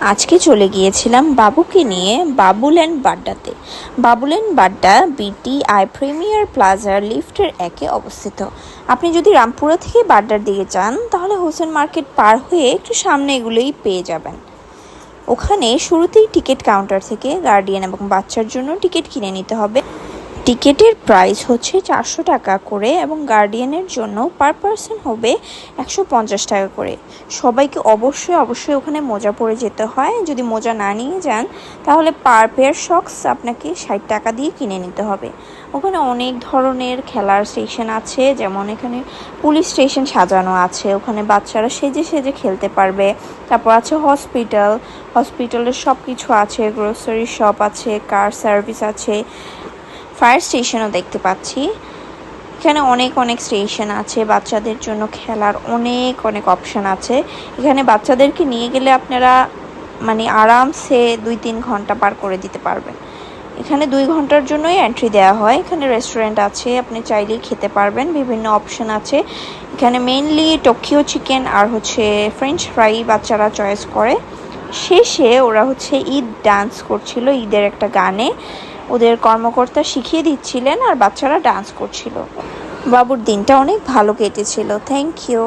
আজকে চলে গিয়েছিলাম বাবুকে নিয়ে বাবুল্যান্ড বাড্ডাতে। বাবুল্যান্ড বাড্ডা বিটিআই প্রিমিয়ার প্লাজার লিফটের 1-এ অবস্থিত। আপনি যদি রামপুরা থেকে বাড্ডার দিকে যান তাহলে হোসেন মার্কেট পার হয়ে একটু সামনে এগুলোই পেয়ে যাবেন। ওখানে শুরুতেই টিকিট কাউন্টার থেকে গার্ডিয়ান এবং বাচ্চার জন্য টিকিট কিনে নিতে হবে। টিকিটের প্রাইস হচ্ছে 400 টাকা করে এবং গার্ডিয়ানের জন্য পার পারসন হবে 150 টাকা করে। সবাইকে অবশ্যই ওখানে মোজা পরে যেতে হয়। যদি মোজা না নিয়ে যান তাহলে পার পেয়ার সক্স আপনাকে 60 টাকা দিয়ে কিনে নিতে হবে। ওখানে অনেক ধরনের খেলার স্টেশন আছে, যেমন এখানে পুলিশ স্টেশন সাজানো আছে, ওখানে বাচ্চারা সেজে সেজে খেলতে পারবে। তারপর আছে হসপিটালের সব কিছু আছে, গ্রোসারি শপ আছে, কার সার্ভিস আছে, ফায়ার স্টেশনও দেখতে পাচ্ছি। এখানে অনেক স্টেশন আছে, বাচ্চাদের জন্য খেলার অনেক অপশন আছে। এখানে বাচ্চাদেরকে নিয়ে গেলে আপনারা আরামসে 2-3 ঘন্টা পার করে দিতে পারবেন। এখানে 2 ঘন্টার জন্যই এন্ট্রি দেওয়া হয়। এখানে রেস্টুরেন্ট আছে, আপনি চাইলেই খেতে পারবেন, বিভিন্ন অপশন আছে। এখানে মেইনলি টোকিও চিকেন আর ফ্রেঞ্চ ফ্রাই বাচ্চারা চয়েস করে। শেষে ওরা ঈদ ডান্স করছিল, ঈদের একটা গানে ওদের কর্মকর্তা শিখিয়ে দিচ্ছিলেন আর বাচ্চারা ডান্স করছিল। বাবুর দিনটা অনেক ভালো কেটেছিল। Thank you.